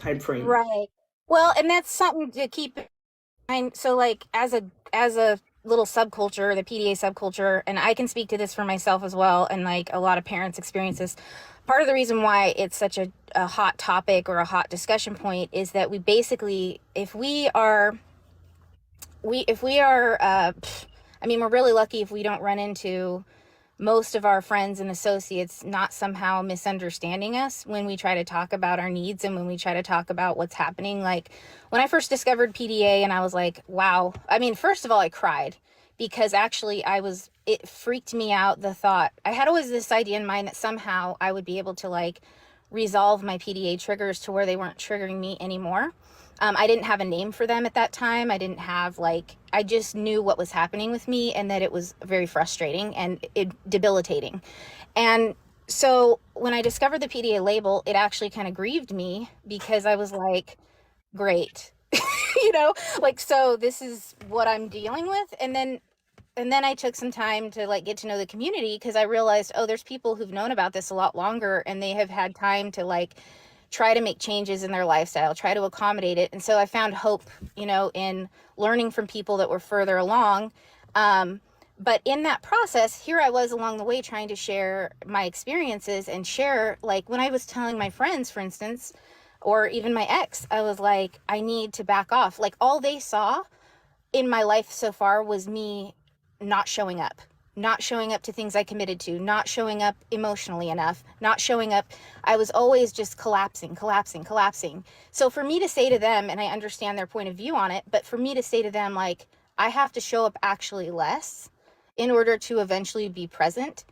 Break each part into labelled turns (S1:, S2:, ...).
S1: time frame.
S2: Right. Well, and that's something to keep in mind. So like as a little subculture, the PDA subculture, and I can speak to this for myself as well, and like a lot of parents experience this. Part of the reason why it's such a hot topic or a hot discussion point is that we basically, if we are I mean, we're really lucky if we don't run into most of our friends and associates not somehow misunderstanding us when we try to talk about our needs and when we try to talk about what's happening. Like when I first discovered PDA and I was like, wow. I mean, first of all, I cried because actually it freaked me out. The thought, I had always this idea in mind that somehow I would be able to like resolve my PDA triggers to where they weren't triggering me anymore. I didn't have a name for them at that time. I didn't have like, I just knew what was happening with me and that it was very frustrating and debilitating. And so when I discovered the PDA label, it actually kind of grieved me because I was like, great, like, so this is what I'm dealing with. And then I took some time to like get to know the community because I realized, oh, there's people who've known about this a lot longer and they have had time to like try to make changes in their lifestyle, try to accommodate it. And so I found hope, in learning from people that were further along. But in that process, here I was along the way trying to share my experiences and share, like when I was telling my friends, for instance, or even my ex, I was like, I need to back off. Like all they saw in my life so far was me not showing up, not showing up to things I committed to, not showing up emotionally enough, not showing up. I was always just collapsing, collapsing, collapsing. So for me to say to them, and I understand their point of view on it, but for me to say to them, like, I have to show up actually less in order to eventually be present,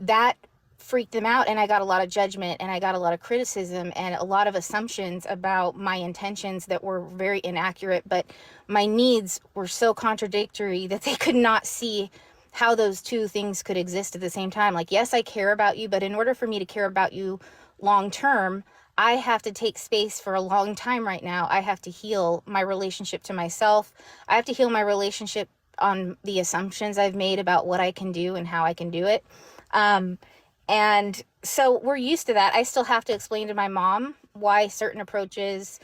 S2: that freaked them out. And I got a lot of judgment and I got a lot of criticism and a lot of assumptions about my intentions that were very inaccurate, but my needs were so contradictory that they could not see how those two things could exist at the same time. Like, yes, I care about you, but in order for me to care about you long term, I have to take space for a long time right now. I have to heal my relationship to myself. I have to heal my relationship on the assumptions I've made about what I can do and how I can do it. And so we're used to that. I still have to explain to my mom why certain approaches,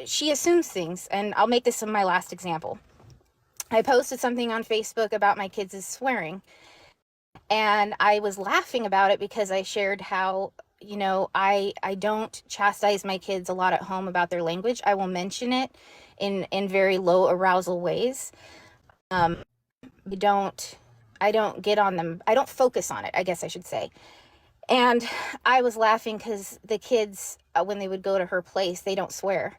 S2: she assumes things. And I'll make this my last example. I posted something on Facebook about my kids' swearing, and I was laughing about it because I shared how, I don't chastise my kids a lot at home about their language. I will mention it in very low arousal ways. Um, I don't I don't get on them. I don't focus on it, I guess I should say. And I was laughing because the kids, when they would go to her place, they don't swear.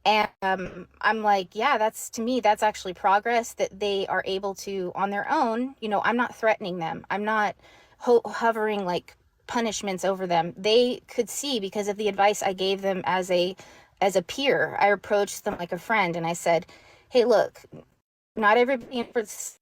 S2: And I'm like, yeah, that's to me, that's actually progress that they are able to on their own. I'm not threatening them. I'm not hovering like punishments over them. They could see because of the advice I gave them as a peer. I approached them like a friend and I said, hey, look, not everybody interprets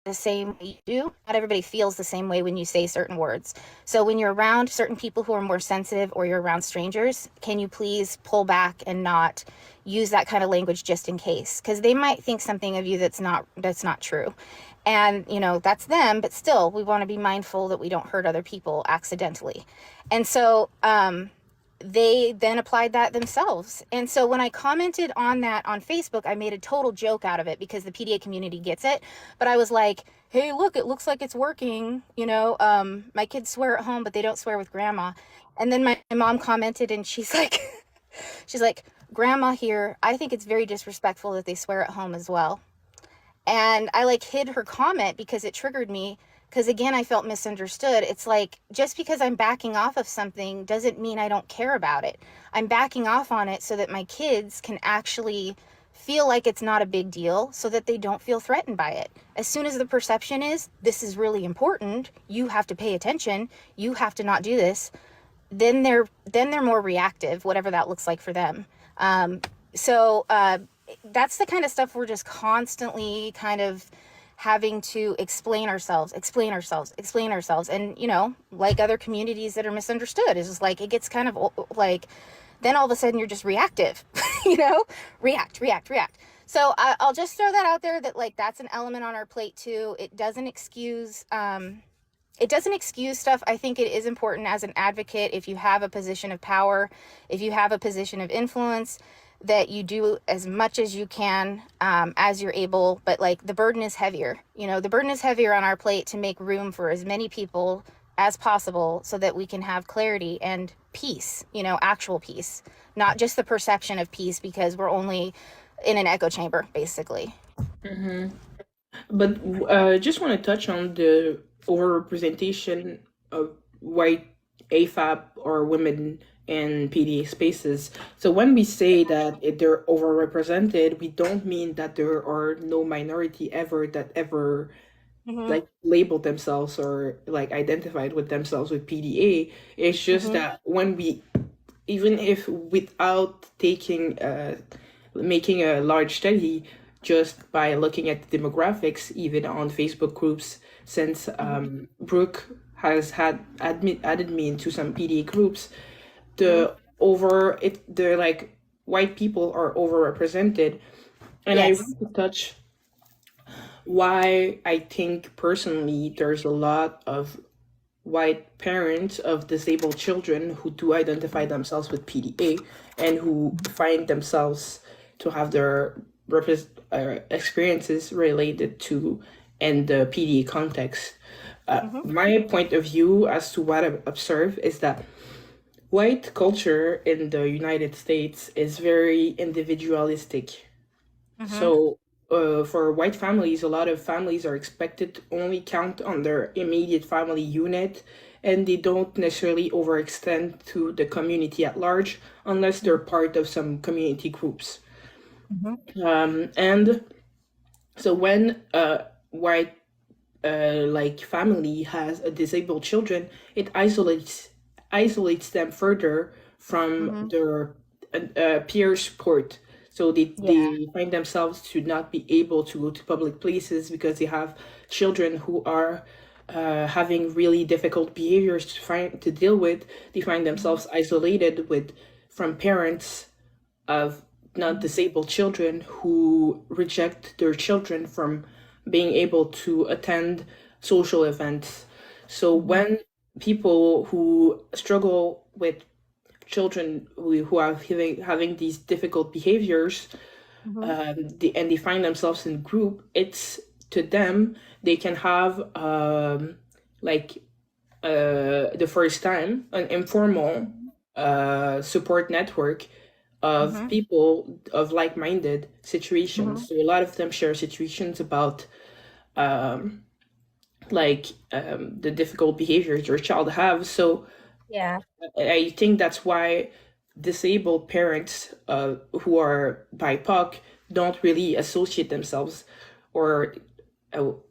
S2: the same way you do. Not everybody feels the same way when you say certain words. So when you're around certain people who are more sensitive or you're around strangers, can you please pull back and not use that kind of language just in case? Because they might think something of you that's not true. And that's them, but still we want to be mindful that we don't hurt other people accidentally. And so they then applied that themselves. And so when I commented on that on Facebook, I made a total joke out of it because the PDA community gets it. But I was like, hey, look, it looks like it's working. My kids swear at home, but they don't swear with grandma. And then my mom commented and she's like, she's like, grandma here, I think it's very disrespectful that they swear at home as well. And I like hid her comment because it triggered me. Because again, I felt misunderstood. It's like, just because I'm backing off of something doesn't mean I don't care about it. I'm backing off on it so that my kids can actually feel like it's not a big deal so that they don't feel threatened by it. As soon as the perception is, this is really important, you have to pay attention, you have to not do this, then they're more reactive, whatever that looks like for them. So that's the kind of stuff we're just constantly kind of having to explain ourselves. And, like other communities that are misunderstood, it's just like, it gets kind of like, then all of a sudden you're just reactive, react. So I'll just throw that out there that like, that's an element on our plate too. It doesn't excuse, it doesn't excuse stuff. I think it is important as an advocate, if you have a position of power, if you have a position of influence, that you do as much as you can, as you're able. But like, the burden is heavier. The burden is heavier on our plate to make room for as many people as possible so that we can have clarity and peace, actual peace, not just the perception of peace because we're only in an echo chamber, basically.
S1: Hmm. But just want to touch on the overrepresentation of white AFAB or women in PDA spaces. So when we say that they're overrepresented, we don't mean that there are no minority ever that ever
S2: Mm-hmm.
S1: like labeled themselves or like identified with themselves with PDA. It's just
S2: Mm-hmm.
S1: that when we, even if without taking making a large study, just by looking at the demographics even on Facebook groups, since
S2: Mm-hmm.
S1: Brooke has added me into some PDA groups,
S2: Mm-hmm.
S1: the like white people are overrepresented. And I
S2: Yes.
S1: want to touch why I think personally there's a lot of white parents of disabled children who do identify themselves with PDA and who find themselves to have their experiences related to in the PDA context.
S2: Mm-hmm.
S1: My point of view as to what I've observed is that white culture in the United States is very individualistic.
S2: Mm-hmm.
S1: So, for white families, a lot of families are expected to only count on their immediate family unit, and they don't necessarily overextend to the community at large unless they're part of some community groups.
S2: Mm-hmm.
S1: And so, when a white like family has a disabled children, it isolates them further from
S2: Mm-hmm.
S1: their peer support. So
S2: Yeah.
S1: they find themselves to not be able to go to public places because they have children who are having really difficult behaviors to deal with. They find
S2: Mm-hmm.
S1: themselves isolated with from parents of not
S2: Mm-hmm.
S1: disabled children who reject their children from being able to attend social events. So
S2: Mm-hmm.
S1: when people who struggle with children who are having these difficult behaviors,
S2: Mm-hmm.
S1: and they find themselves in group, it's to them they can have like the first time an informal support network of
S2: Mm-hmm.
S1: people of like-minded
S2: Mm-hmm.
S1: situations. So a lot of them share situations about um, the difficult behaviors your child have. So
S2: Yeah.
S1: I think that's why disabled parents who are BIPOC don't really associate themselves or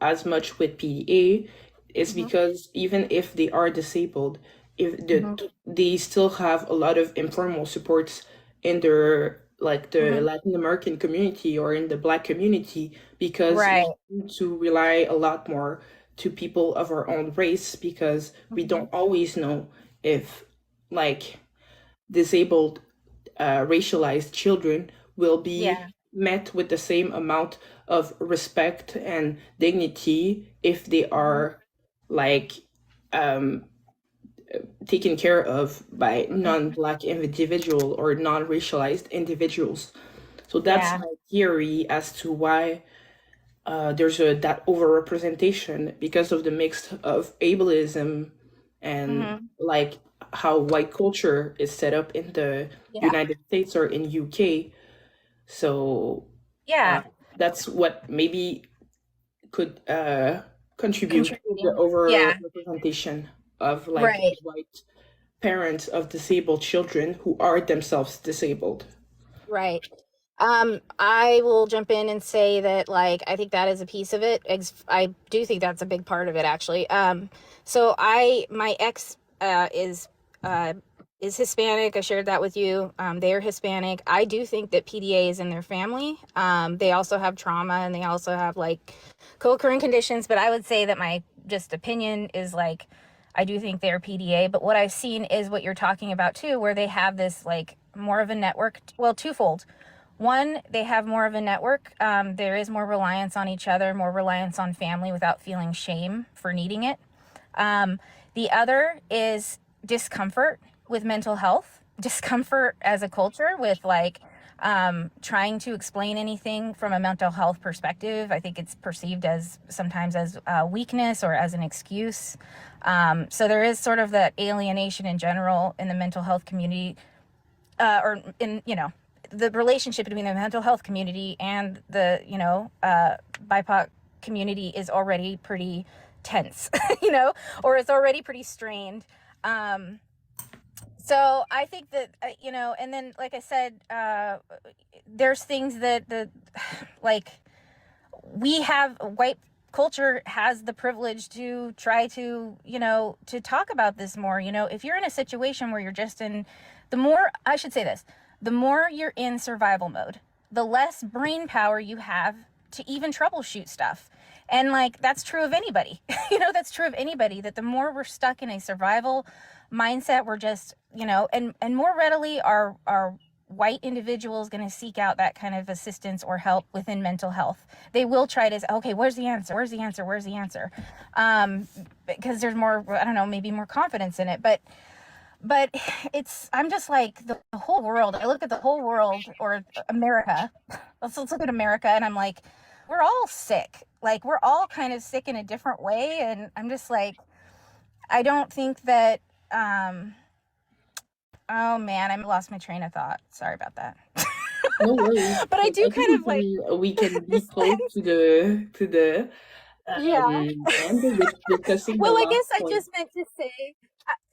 S1: as much with PDA is
S2: Mm-hmm.
S1: because even if they are disabled, if
S2: Mm-hmm.
S1: they still have a lot of informal supports in their like the
S2: Mm-hmm.
S1: Latin American community or in the Black community because
S2: Right.
S1: we need to rely a lot more to people of our own race because we
S2: Mm-hmm.
S1: don't always know if like disabled racialized children will be
S2: Yeah.
S1: met with the same amount of respect and dignity if they
S2: Mm-hmm.
S1: are like um, taken care of by
S2: Mm-hmm.
S1: non-black individual or non-racialized individuals. So that's
S2: Yeah.
S1: my theory as to why there's a that overrepresentation because of the mix of ableism and
S2: Mm-hmm.
S1: like how white culture is set up in the
S2: Yeah.
S1: United States or in UK. So uh,
S2: Yeah.
S1: that's what maybe could contribute to the
S2: Contributing. Yeah.
S1: overrepresentation of like
S2: Right.
S1: white parents of disabled children who are themselves disabled.
S2: Right. I will jump in and say that, like, I think that is a piece of it. I do think that's a big part of it, actually. My ex uh, is Hispanic. I shared that with you. They are Hispanic. I do think that PDA is in their family. They also have trauma and they also have like co-occurring conditions. But I would say that my just opinion is like, I do think they're PDA. But what I've seen is what you're talking about too, where they have this like more of a network. Well, twofold. One, they have more of a network. There is more reliance on each other, more reliance on family without feeling shame for needing it. The other is discomfort with mental health, discomfort as a culture with like trying to explain anything from a mental health perspective. I think it's perceived as sometimes as weakness or as an excuse. So there is sort of that alienation in general in the mental health community, or in, the relationship between the mental health community and the, BIPOC community is already pretty tense, or it's already pretty strained. So I think that, and then, like I said, there's things that like, we have, white culture has the privilege to try to, to talk about this more. If you're in a situation where you're just in, the more you're in survival mode, the less brain power you have to even troubleshoot stuff. And like, that's true of anybody, that's true of anybody, that the more we're stuck in a survival mindset, we're just, and more readily are white individuals going to seek out that kind of assistance or help within mental health. They will try to say, okay, where's the answer? Because there's more, I don't know, maybe more confidence in it. But I'm just like, the whole world, I look at the whole world, or America, let's look at America, and I'm like, we're all sick. Like, we're all kind of sick in a different way. And I'm just like, I don't think that, oh man, I lost my train of thought. Sorry about that.
S1: No worries.
S2: But I do
S1: I
S2: kind
S1: think
S2: of like,
S1: we can be close to the
S2: yeah.
S1: end of discussing the
S2: Well, I
S1: last
S2: guess I
S1: point.
S2: just meant to say,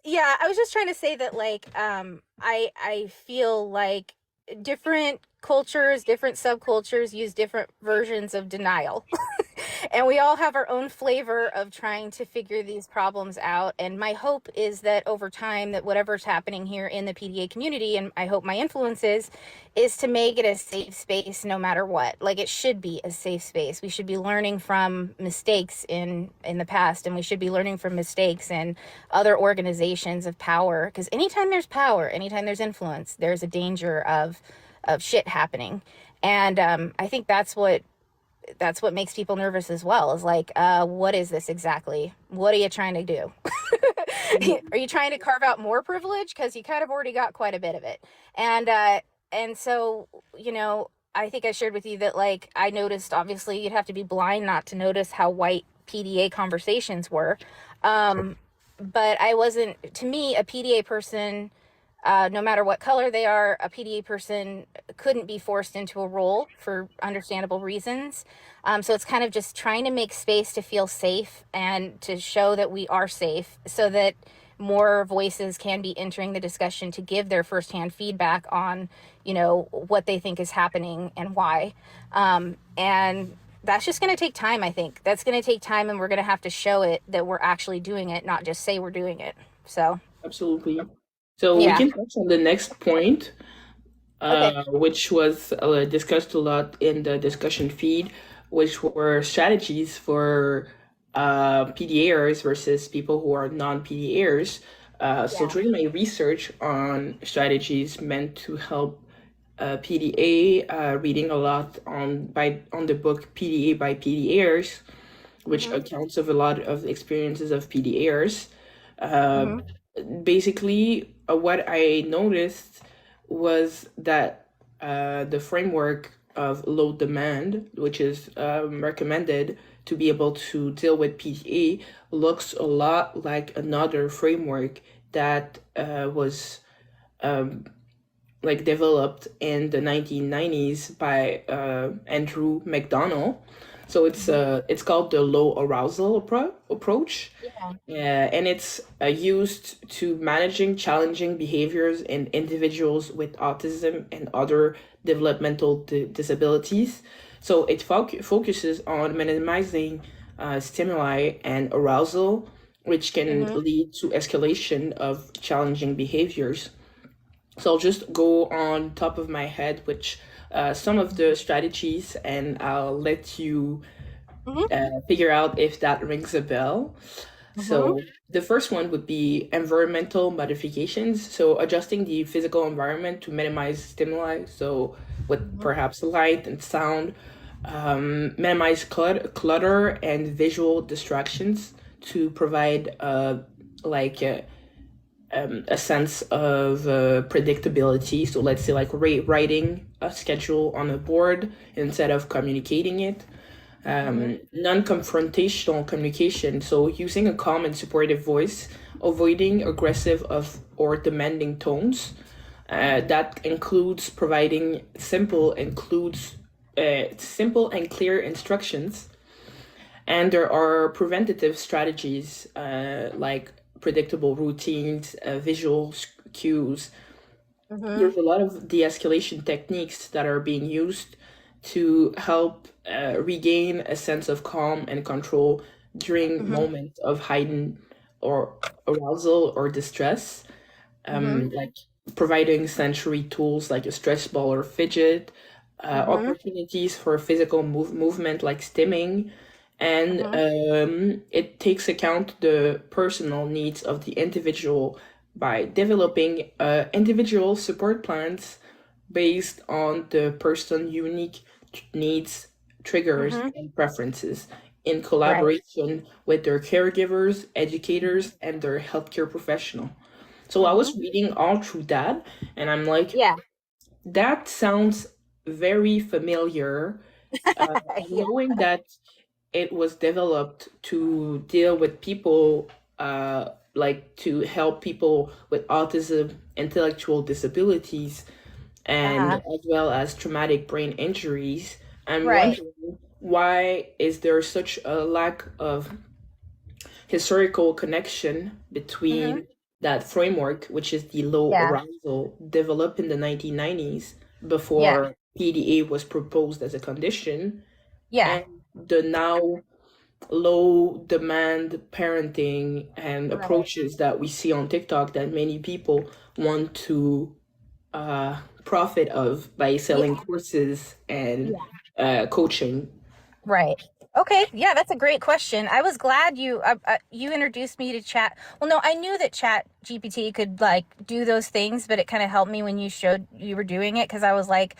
S2: yeah, I was just trying to say that, like, I feel like different cultures, different subcultures use different versions of denial. And we all have our own flavor of trying to figure these problems out. And my hope is that over time, that whatever's happening here in the PDA community, and I hope my influence is to make it a safe space no matter what. Like, it should be a safe space. We should be learning from mistakes in the past, and we should be learning from mistakes in other organizations of power. Because anytime there's power, anytime there's influence, there's a danger of shit happening. And I think that's what makes people nervous as well, is like, what is this exactly? What are you trying to do? Are you trying to carve out more privilege? Because you kind of already got quite a bit of it. And so, I think I shared with you that, like, I noticed, obviously you'd have to be blind not to notice how white PDA conversations were. But I wasn't, to me, a PDA person, no matter what color they are, a PDA person couldn't be forced into a role for understandable reasons. So it's kind of just trying to make space to feel safe and to show that we are safe, so that more voices can be entering the discussion to give their firsthand feedback on, what they think is happening and why. And that's just going to take time, I think. That's going to take time, and we're going to have to show it that we're actually doing it, not just say we're doing it. So,
S1: Absolutely. So we
S2: yeah.
S1: can touch on the next point,
S2: Okay.
S1: which was discussed a lot in the discussion feed, which were strategies for PDAers versus people who are non-PDAers. So
S2: Yeah.
S1: during my research on strategies meant to help PDA, reading a lot on the book PDA by PDAers, which
S2: Mm-hmm.
S1: accounts of a lot of experiences of PDAers.
S2: Mm-hmm.
S1: Basically, what I noticed was that the framework of low demand, which is recommended to be able to deal with PTA, looks a lot like another framework that was like developed in the 1990s by Andrew McDonald. So it's called the low arousal approach,
S2: Yeah.
S1: and it's used to managing challenging behaviors in individuals with autism and other developmental disabilities. So it focuses on minimizing stimuli and arousal, which can
S2: Mm-hmm.
S1: lead to escalation of challenging behaviors. So I'll just go on top of my head, which some of the strategies, and I'll let you
S2: Mm-hmm.
S1: figure out if that rings a bell.
S2: Mm-hmm.
S1: So the first one would be environmental modifications. So adjusting the physical environment to minimize stimuli. So with
S2: Mm-hmm.
S1: perhaps light and sound, minimize clutter and visual distractions to provide like a sense of predictability. So let's say like writing a schedule on a board instead of communicating it.
S2: Mm-hmm.
S1: Non-confrontational communication, so using a calm and supportive voice, avoiding aggressive of or demanding tones. That includes providing simple and clear instructions, and there are preventative strategies like predictable routines, visual cues.
S2: Mm-hmm.
S1: There's a lot of de-escalation techniques that are being used to help regain a sense of calm and control during
S2: Mm-hmm.
S1: moments of heightened or arousal or distress,
S2: Mm-hmm.
S1: like providing sensory tools like a stress ball or fidget,
S2: Mm-hmm.
S1: opportunities for physical movement like stimming, and
S2: Mm-hmm.
S1: it takes account the personal needs of the individual by developing individual support plans based on the person's unique needs, triggers,
S2: Mm-hmm.
S1: and preferences in
S2: Right.
S1: collaboration with their caregivers, educators, and their healthcare professional. So I
S2: Mm-hmm.
S1: was reading all through that, and I'm like,
S2: Yeah.
S1: that sounds very familiar. And
S2: Yeah.
S1: knowing that it was developed to deal with people, like to help people with autism, intellectual disabilities, and
S2: Uh-huh.
S1: as well as traumatic brain injuries, I'm
S2: Right.
S1: wondering why is there such a lack of historical connection
S2: Mm-hmm.
S1: between that framework, which is the low
S2: Yeah.
S1: arousal developed in the 1990s
S2: Yeah.
S1: before PDA was proposed as a condition,
S2: Yeah.
S1: and the now low demand parenting and
S2: Right.
S1: approaches that we see on TikTok that many people want to profit of by selling
S2: Yeah.
S1: courses and
S2: Yeah.
S1: coaching.
S2: Right. Okay. Yeah, that's a great question. I was glad you introduced me to Chat. Well, no, I knew that Chat GPT could like do those things, but it kind of helped me when you showed you were doing it because I was like,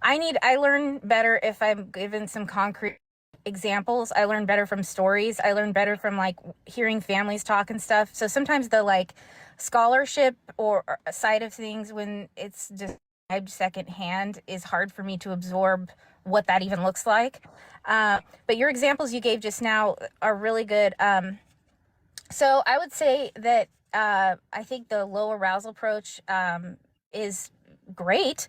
S2: I learn better if I'm given some concrete examples. I learn better from stories. I learn better from like hearing families talk and stuff. So sometimes the like scholarship or side of things when it's described secondhand is hard for me to absorb what that even looks like. But your examples you gave just now are really good. So I would say that I think the low arousal approach is great.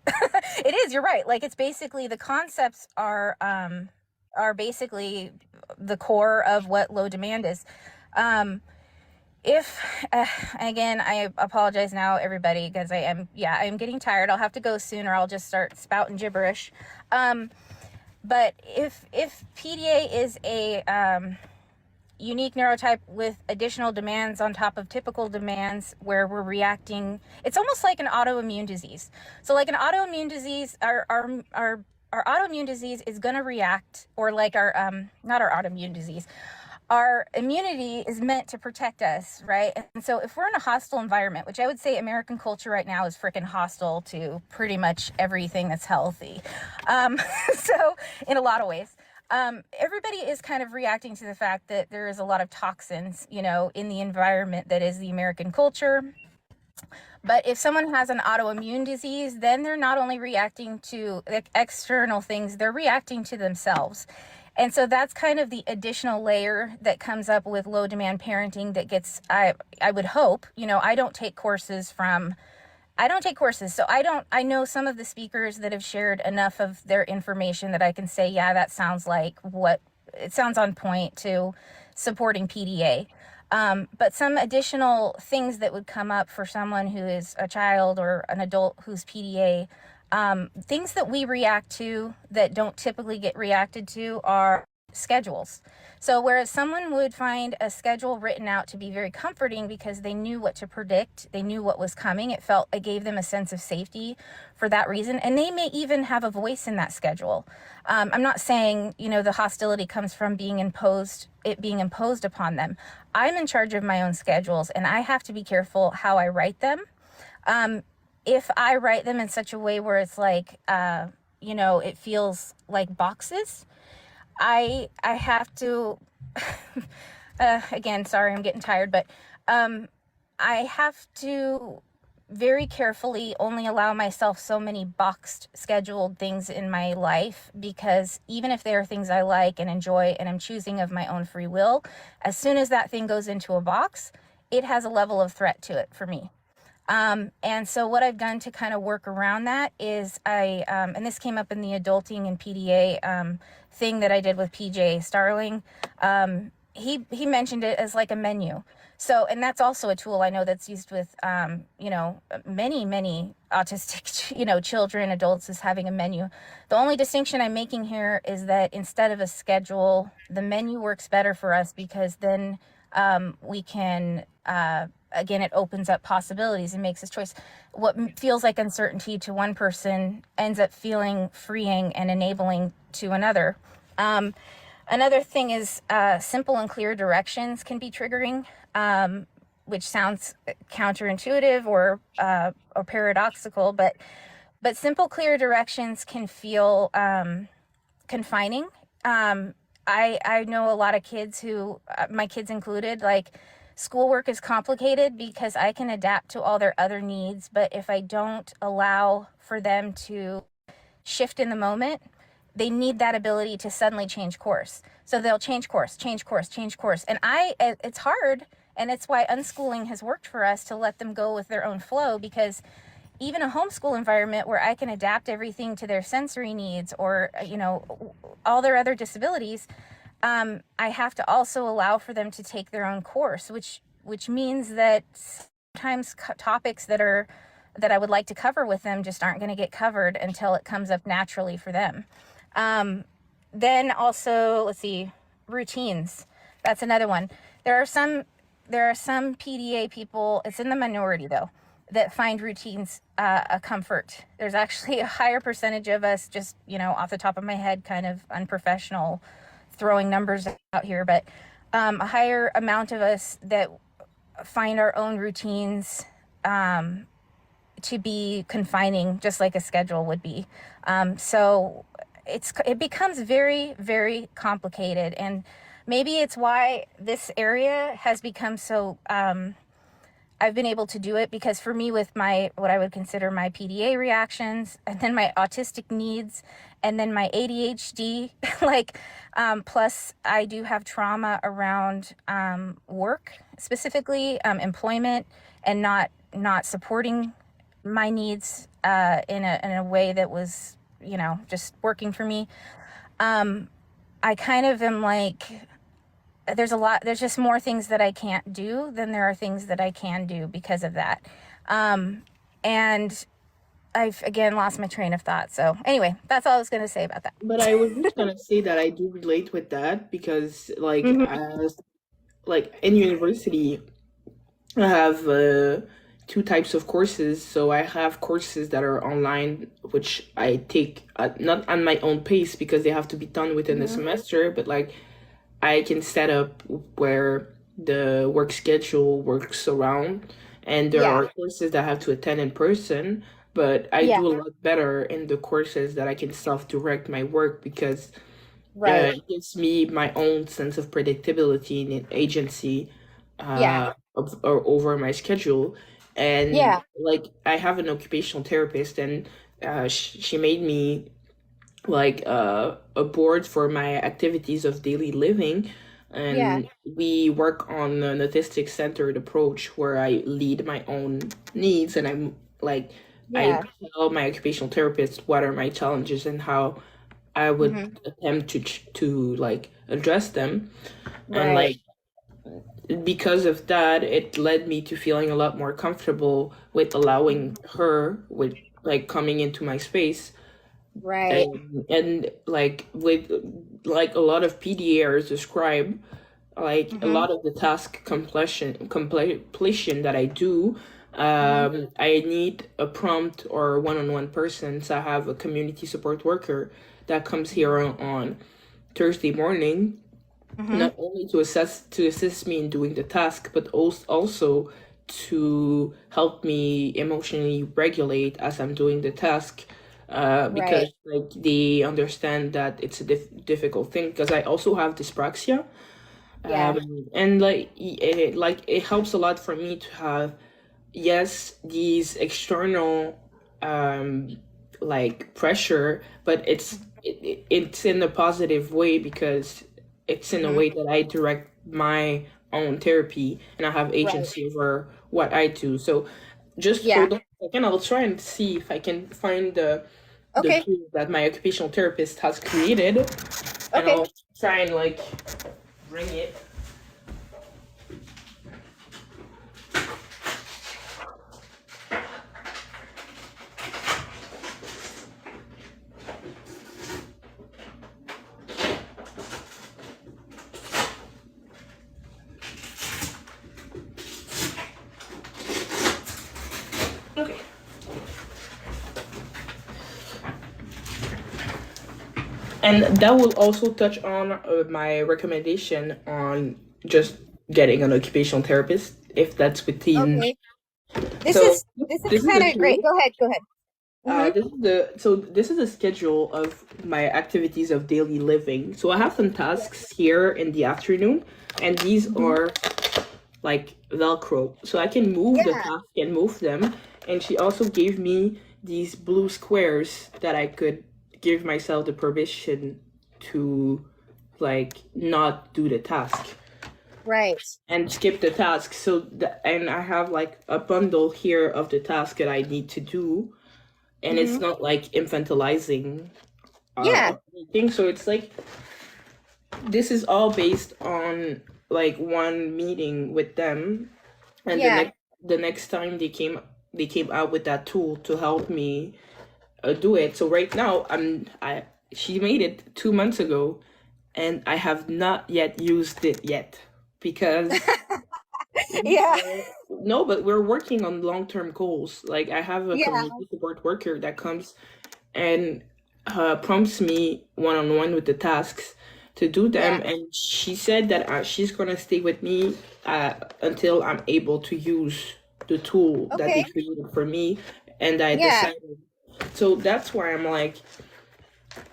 S2: It is. You're right. Like it's basically the concepts are basically the core of what low demand is. Um, if again, I apologize now, everybody, because I am getting tired. I'll have to go soon, or I'll just start spouting gibberish. Um, but if PDA is a unique neurotype with additional demands on top of typical demands where we're reacting, it's almost like an autoimmune disease. So like an autoimmune disease, our autoimmune disease is going to react, or like our not our autoimmune disease, our immunity is meant to protect us, right? And so if we're in a hostile environment, which I would say American culture right now is freaking hostile to pretty much everything that's healthy. Um, so in a lot of ways, everybody is kind of reacting to the fact that there is a lot of toxins, in the environment that is the American culture. But if someone has an autoimmune disease, then they're not only reacting to external things, they're reacting to themselves. And so that's kind of the additional layer that comes up with low demand parenting that gets, I would hope, I don't take courses. So I know some of the speakers that have shared enough of their information that I can say, yeah, that sounds like it sounds on point to supporting PDA. But some additional things that would come up for someone who is a child or an adult who's PDA, things that we react to that don't typically get reacted to are schedules. So whereas someone would find a schedule written out to be very comforting because they knew what to predict, they knew what was coming, it gave them a sense of safety for that reason, and they may even have a voice in that schedule. I'm not saying the hostility comes from being imposed upon them. I'm in charge of my own schedules, and I have to be careful how I write them. If I write them in such a way where it's like, it feels like boxes, I have to again, sorry, I'm getting tired, but um, I have to very carefully only allow myself so many boxed, scheduled things in my life, because even if there are things I like and enjoy and I'm choosing of my own free will, as soon as that thing goes into a box, it has a level of threat to it for me. And so what I've done to kind of work around that is and this came up in the adulting and PDA thing that I did with PJ Starling. He mentioned it as like a menu. So, and that's also a tool I know that's used with, many autistic, children, adults, is having a menu. The only distinction I'm making here is that instead of a schedule, the menu works better for us, because then we can, again, it opens up possibilities and makes us choice. What feels like uncertainty to one person ends up feeling freeing and enabling to another. Another thing is simple and clear directions can be triggering, which sounds counterintuitive or paradoxical, but simple, clear directions can feel confining. I know a lot of kids who, my kids included, like, schoolwork is complicated because I can adapt to all their other needs, but if I don't allow for them to shift in the moment, they need that ability to suddenly change course. So they'll change course, change course, change course. And it's hard. And it's why unschooling has worked for us, to let them go with their own flow, because even a homeschool environment where I can adapt everything to their sensory needs, or, all their other disabilities, I have to also allow for them to take their own course, which means that sometimes topics that I would like to cover with them just aren't going to get covered until it comes up naturally for them. Then also, let's see, routines. That's another one. There are some PDA people, it's in the minority though, that find routines a comfort. There's actually a higher percentage of us, just, off the top of my head, kind of unprofessional, throwing numbers out here, but a higher amount of us that find our own routines to be confining, just like a schedule would be. So it becomes very, very complicated, and maybe it's why this area has become so. I've been able to do it because for me, with my, what I would consider my PDA reactions, and then my autistic needs, and then my ADHD, like, plus I do have trauma around work, specifically employment, and not supporting my needs in a way that was, just working for me. I kind of am like, there's just more things that I can't do than there are things that I can do because of that. And I've, again, lost my train of thought. So anyway, that's all I was going to say about that.
S1: But I was just gonna say that I do relate with that because, like,
S2: Mm-hmm.
S1: as like in university, I have two types of courses. So I have courses that are online, which I take not on my own pace because they have to be done within the
S2: Mm-hmm.
S1: semester, but like I can set up where the work schedule works around. And there
S2: Yeah.
S1: are courses that I have to attend in person, but I
S2: Yeah.
S1: do a lot better in the courses that I can self-direct my work because
S2: Right.
S1: it gives me my own sense of predictability and agency
S2: Yeah.
S1: or over my schedule. And
S2: Yeah.
S1: like I have an occupational therapist, and she made me like a board for my activities of daily living.
S2: Yeah.
S1: And we work on an autistic centered approach where I lead my own needs, and I'm like, I
S2: Yeah.
S1: tell my occupational therapist what are my challenges and how I would
S2: Mm-hmm.
S1: attempt to like address them. And
S2: Right.
S1: like because of that, it led me to feeling a lot more comfortable with allowing her with like coming into my space.
S2: Right.
S1: And like with like a lot of PDAs describe, like a
S2: Mm-hmm.
S1: lot of the task completion that I do,
S2: Mm-hmm.
S1: I need a prompt or one-on-one person. So I have a community support worker that comes here on Thursday morning,
S2: Mm-hmm.
S1: not only to assist me in doing the task, but also to help me emotionally regulate as I'm doing the task.
S2: Right.
S1: Because like they understand that it's a difficult thing because I also have dyspraxia.
S2: Yeah.
S1: And like it helps a lot for me to have, yes, these external um like pressure, but it's in a positive way because it's in a
S2: Hmm.
S1: way that I direct my own therapy and I have
S2: Right.
S1: agency over what I do. So just
S2: Yeah.
S1: hold on a second. I'll try and see if I can find the
S2: Okay.
S1: tool that my occupational therapist has created, and
S2: Okay.
S1: I'll try and like bring it. Okay. And that will also touch on my recommendation on just getting an occupational therapist if that's within.
S2: Okay. This
S1: So
S2: is this is
S1: this is
S2: kind
S1: the
S2: of great.
S1: tool.
S2: Go ahead. Go ahead. Mm-hmm.
S1: This is a schedule of my activities of daily living. So I have some tasks here in the afternoon, and these
S2: Hmm.
S1: are like Velcro. So I can move the
S2: Yeah.
S1: task and move them. And she also gave me these blue squares that I could give myself the permission to like not do the task
S2: Right.
S1: and skip the task. And I have like a bundle here of the task that I need to do, and
S2: Hmm.
S1: it's not like infantilizing
S2: Yeah.
S1: or anything. So it's like this is all based on like one meeting with them, and
S2: Yeah.
S1: the next time they came out with that tool to help me do it. So right now I she made it 2 months ago, and I have not yet used it yet because we
S2: Yeah.
S1: are no, but we're working on long-term goals. Like I have a
S2: Yeah.
S1: community support worker that comes and prompts me one-on-one with the tasks to do
S2: Yeah.
S1: them, and she said that she's gonna stay with me until I'm able to use the tool that they
S2: Okay.
S1: created for me, and I
S2: Yeah.
S1: decided. So that's why I'm like,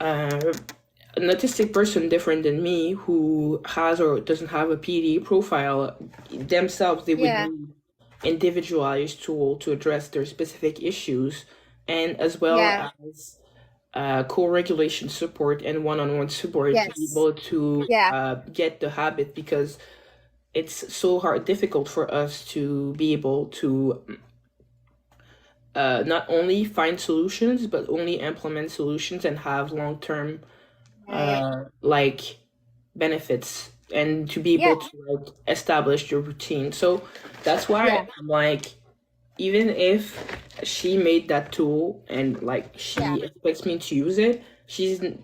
S1: uh, an autistic person different than me who has or doesn't have a PDA profile themselves, they would
S2: Yeah.
S1: need individualized tool to address their specific issues, and as well
S2: Yeah.
S1: as co-regulation support and one-on-one support to be
S2: Yes.
S1: able to
S2: Yeah.
S1: get the habit, because it's so difficult for us to be able to not only find solutions but only implement solutions and have long-term
S2: Right.
S1: like benefits, and to be
S2: Yeah.
S1: able to like establish your routine. So that's
S2: Yeah.
S1: why I'm like, even if she made that tool and like
S2: Yeah.
S1: she expects me to use it,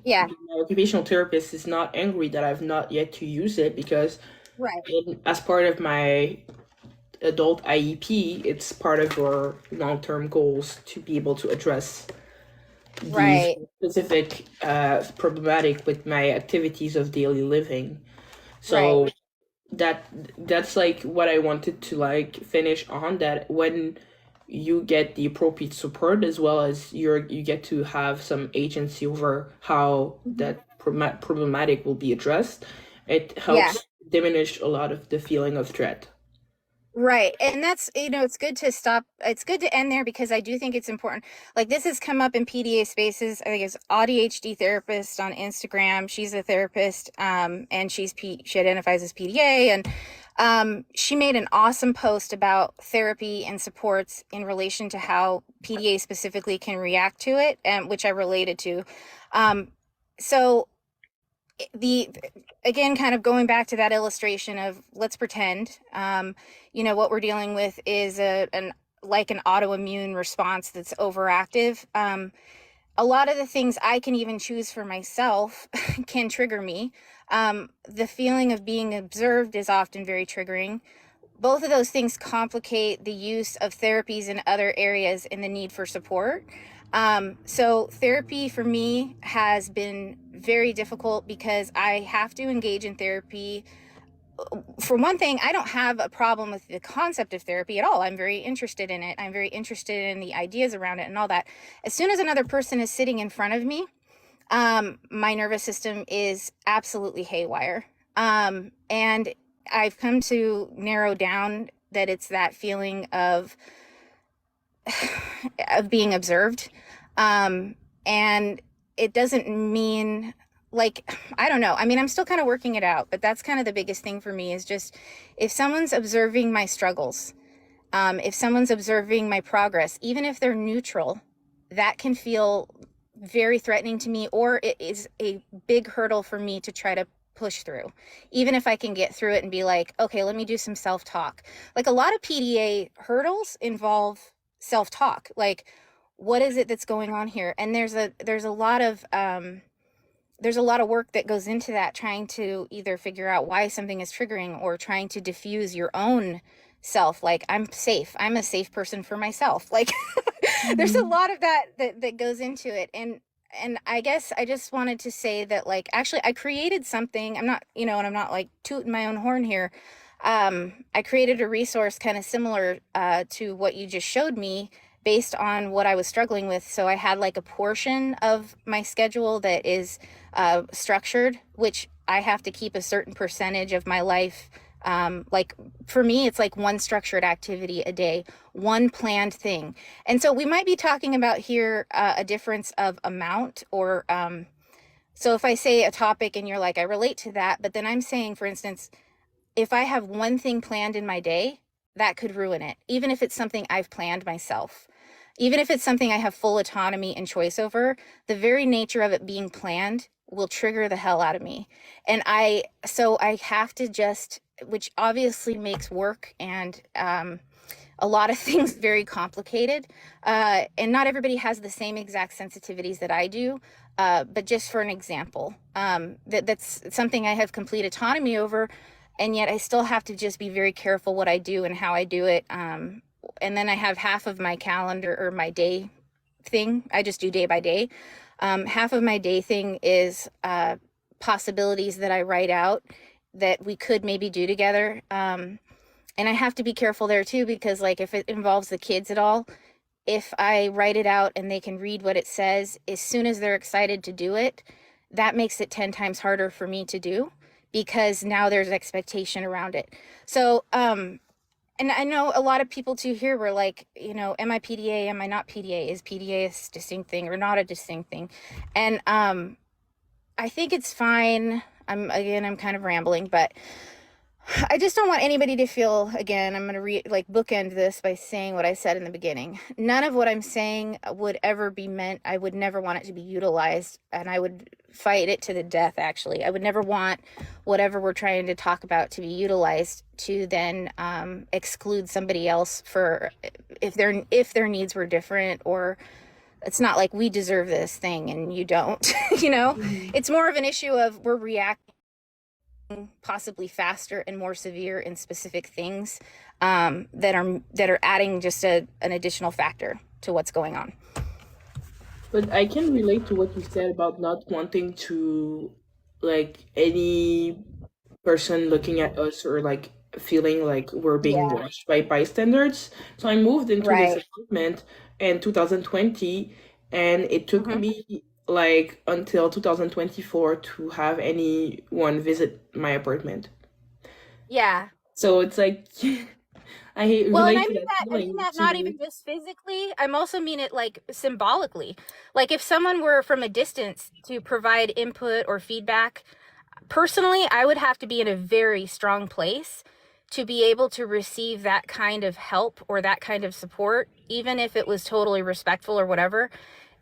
S2: Yeah.
S1: my occupational therapist is not angry that I've not yet to use it, because
S2: Right.
S1: as part of my adult IEP, it's part of your long-term goals to be able to address these
S2: Right.
S1: specific problematic with my activities of daily living.
S2: Right.
S1: So that that's like what I wanted to like finish on, that when you get the appropriate support, as well as you get to have some agency over how
S2: Hmm.
S1: that problematic will be addressed, it
S2: Yeah.
S1: helps diminish a lot of the feeling of threat.
S2: Right. And that's, it's good to stop. It's good to end there because I do think it's important. Like this has come up in PDA spaces. I think it's ADHD therapist on Instagram. She's a therapist, and she identifies as PDA, and she made an awesome post about therapy and supports in relation to how PDA specifically can react to it, and which I related to. Um, so the again, kind of going back to that illustration of, let's pretend what we're dealing with is an like an autoimmune response that's overactive. A lot of the things I can even choose for myself can trigger me. The feeling of being observed is often very triggering. Both of those things complicate the use of therapies in other areas and the need for support. So therapy for me has been very difficult because I have to engage in therapy. For one thing, I don't have a problem with the concept of therapy at all. I'm very interested in it. I'm very interested in the ideas around it and all that. As soon as another person is sitting in front of me, my nervous system is absolutely haywire. And I've come to narrow down that it's that feeling of being observed. And it doesn't mean like, I don't know. I mean, I'm still kind of working it out, but that's kind of the biggest thing for me is just if someone's observing my struggles, if someone's observing my progress, even if they're neutral, that can feel very threatening to me, or it is a big hurdle for me to try to push through. Even if I can get through it and be like, okay, let me do some self talk. Like a lot of PDA hurdles involve self talk. Like, what is it that's going on here? And there's a lot of work that goes into that, trying to either figure out why something is triggering or trying to diffuse your own self. Like, I'm a safe person for myself. Like there's a
S1: Mhm.
S2: lot of that goes into it. And I guess I just wanted to say that, like, actually I created something. I'm not, and I'm not like tooting my own horn here. I created a resource kind of similar to what you just showed me, based on what I was struggling with. So I had like a portion of my schedule that is structured, which I have to keep a certain percentage of my life. Like for me, it's like one structured activity a day, one planned thing. And so we might be talking about here a difference of amount, or so if I say a topic and you're like, I relate to that, but then I'm saying, for instance, if I have one thing planned in my day, that could ruin it, even if it's something I've planned myself. Even if it's something I have full autonomy and choice over, the very nature of it being planned will trigger the hell out of me. So I have to just, which obviously makes work and a lot of things very complicated. And not everybody has the same exact sensitivities that I do. But just for an example, that's something I have complete autonomy over, and yet I still have to just be very careful what I do and how I do it. And then I have half of my calendar or my day thing. I just do day by day. Half of my day thing is possibilities that I write out that we could maybe do together. And I have to be careful there too, because like if it involves the kids at all, if I write it out and they can read what it says, as soon as they're excited to do it, that makes it 10 times harder for me to do, because now there's expectation around it. So, and I know a lot of people too here were like, am I PDA? Am I not PDA? Is PDA a distinct thing or not a distinct thing? And I think it's fine. I'm kind of rambling, but I just don't want anybody to feel, again, I'm going to bookend this by saying what I said in the beginning. None of what I'm saying would ever be meant. I would never want it to be utilized, and I would fight it to the death, actually. I would never want whatever we're trying to talk about to be utilized to then exclude somebody else for if their needs were different, or it's not like we deserve this thing and you don't.
S1: Mhm.
S2: It's more of an issue of we're reacting possibly faster and more severe in specific things that are adding just an additional factor to what's going on.
S1: But I can relate to what you said about not wanting to, like, any person looking at us or like feeling like we're being
S2: Yeah,
S1: watched by bystanders. So I moved into this
S2: right.
S1: apartment in 2020, and it took
S2: Hmm.
S1: me like until 2024 to have anyone visit my apartment.
S2: Yeah.
S1: So it's like I
S2: Well, and
S1: relate to that
S2: I mean
S1: feeling
S2: that not
S1: too.
S2: even just physically. I'm also mean it like symbolically. Like if someone were from a distance to provide input or feedback, personally, I would have to be in a very strong place to be able to receive that kind of help or that kind of support, even if it was totally respectful or whatever.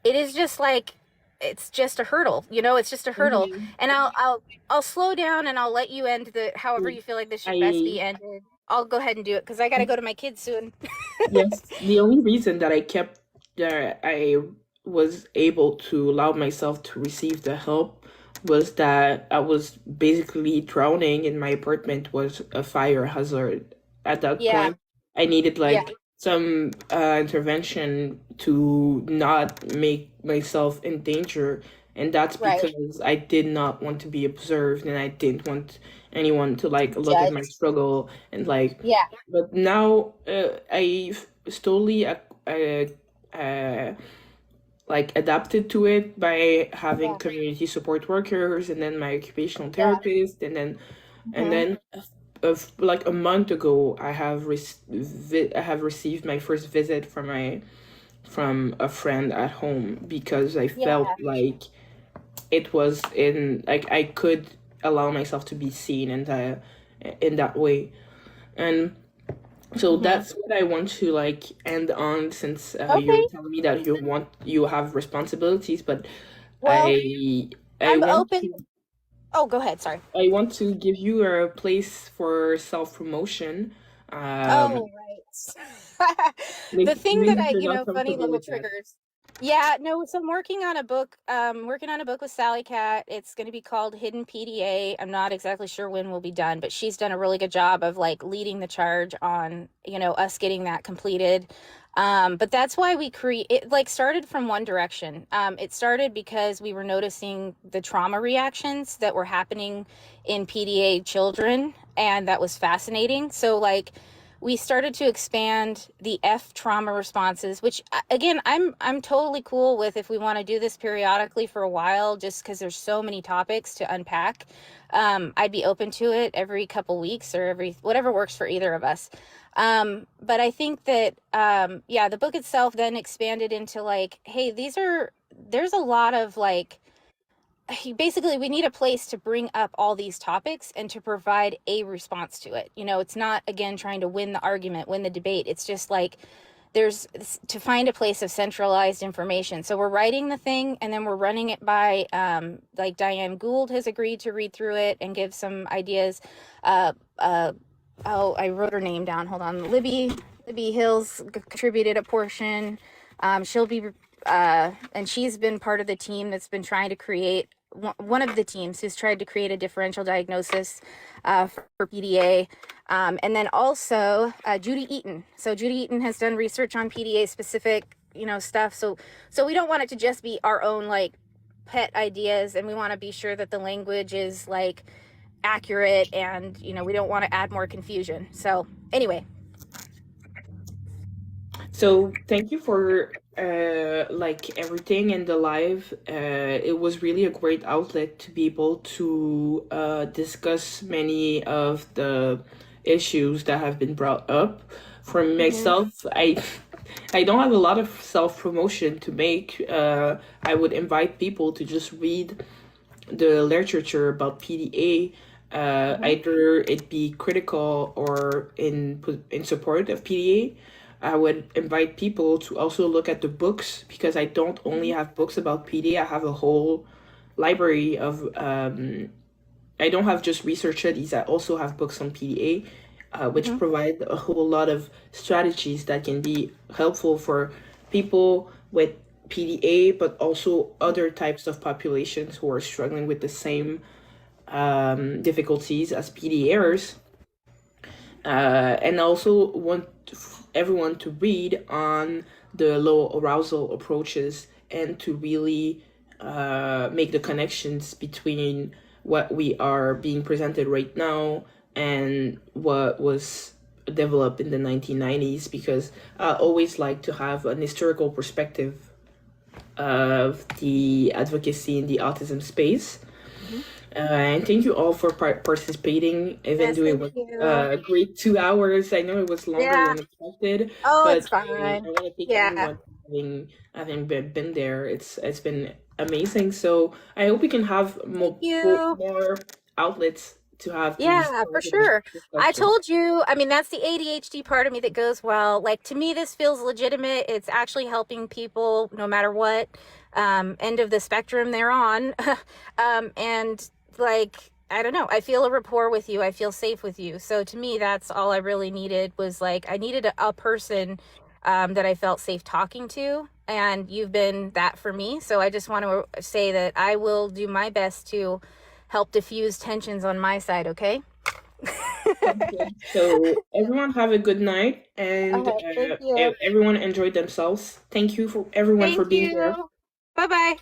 S2: It is just like, it's just a hurdle, it's just a hurdle.
S1: Mhm.
S2: And I'll slow down and I'll let you end the however you feel like this should best
S1: I
S2: be ended. I'll go ahead and do it because I got to go to my kids soon.
S1: Yes, the only reason that I was able to allow myself to receive the help was that I was basically drowning and my apartment was a fire hazard. At that
S2: Yeah.
S1: point, I needed
S2: Yeah.
S1: like some intervention to not make myself in danger, and that's
S2: Right.
S1: because I did not want to be observed and I didn't want anyone to like look at my
S2: Judge.
S1: struggle and like,
S2: Yeah.
S1: but now I've slowly uh, like adapted to it by having
S2: Yeah.
S1: community support workers and then my occupational
S2: Yeah.
S1: therapist and then And
S2: Hmm.
S1: then of like a month ago, I have received my first visit from a friend at home because I felt
S2: Yeah.
S1: like it was in like I could allow myself to be seen in that way. And so
S2: Hmm.
S1: that's what I want to like end on, since you're
S2: Okay.
S1: telling me that you have responsibilities, but
S2: Well,
S1: I I
S2: I'm
S1: want
S2: open.
S1: to
S2: Oh, go ahead. Sorry.
S1: I want to give you a place for self promotion. Um,
S2: Oh, right. The thing
S1: even
S2: that
S1: if
S2: I,
S1: you're not
S2: funny
S1: comfortable
S2: little
S1: with that.
S2: triggers. Yeah, no, so I'm working on a book with Sally Cat. It's going to be called Hidden PDA. I'm not exactly sure when we'll be done, but she's done a really good job of like leading the charge on, us getting that completed. But that's why it like started from one direction. It started because we were noticing the trauma reactions that were happening in PDA children, and that was fascinating. So like we started to expand the F trauma responses, which again, I'm totally cool with if we want to do this periodically for a while, just because there's so many topics to unpack. I'd be open to it every couple weeks or every whatever works for either of us. But I think that yeah, the book itself then expanded into like, hey, there's a lot of like basically we need a place to bring up all these topics and to provide a response to it. It's not again trying to win the argument, win the debate. It's just like there's to find a place of centralized information. So we're writing the thing and then we're running it by like Diane Gould has agreed to read through it and give some ideas. uh uh oh, I wrote her name down, hold on. Libby Hills contributed a portion. She'll be and she's been part of the team that's been trying to create one of the teams who's tried to create a differential diagnosis for PDA. And then also Judy Eaton. So Judy Eaton has done research on PDA specific, stuff. So we don't want it to just be our own like pet ideas, and we want to be sure that the language is like accurate, and we don't want to add more confusion. So anyway.
S1: So thank you for like everything in the live. It was really a great outlet to be able to discuss many of the issues that have been brought up. For
S2: Mm-hmm.
S1: myself, I don't have a lot of self promotion to make. I would invite people to just read the literature about PDA,
S2: Mm-hmm.
S1: either it be critical or in support of PDA. I would invite people to also look at the books, because I don't only
S2: Mm-hmm.
S1: have books about PDA. I have a whole library of. I don't have just research studies. I also have books on PDA, which
S2: Mm-hmm.
S1: provide a whole lot of strategies that can be helpful for people with PDA, but also other types of populations who are struggling with the same difficulties as PDAers. And also want everyone to read on the low arousal approaches and to really make the connections between what we are being presented right now and what was developed in the 1990s, because I always like to have an historical perspective of the advocacy in the autism space.
S2: Mm-hmm.
S1: And thank you all for participating, even
S2: Yes,
S1: though it
S2: thank
S1: was
S2: you.
S1: a great 2 hours. I know it was longer
S2: Yeah.
S1: than expected,
S2: Oh,
S1: but
S2: it's
S1: I
S2: fine.
S1: want to thank
S2: Yeah.
S1: everyone for having been there. It's been amazing. So I hope we can have
S2: Thank you.
S1: more outlets to have these
S2: Yeah, for
S1: kinds of
S2: sure. I
S1: discussions.
S2: told you, I mean, that's the ADHD part of me that goes, well, like to me, this feels legitimate. It's actually helping people no matter what end of the spectrum they're on. And like, I don't know, I feel a rapport with you. I feel safe with you. So to me, that's all I really needed was like, I needed a person that I felt safe talking to. And you've been that for me. So I just want to say that I will do my best to help diffuse tensions on my side, okay?
S1: Okay. So everyone have a good night, and
S2: All right, thank you.
S1: everyone enjoy themselves. Thank you for everyone for
S2: Thank
S1: being here.
S2: you. Bye bye.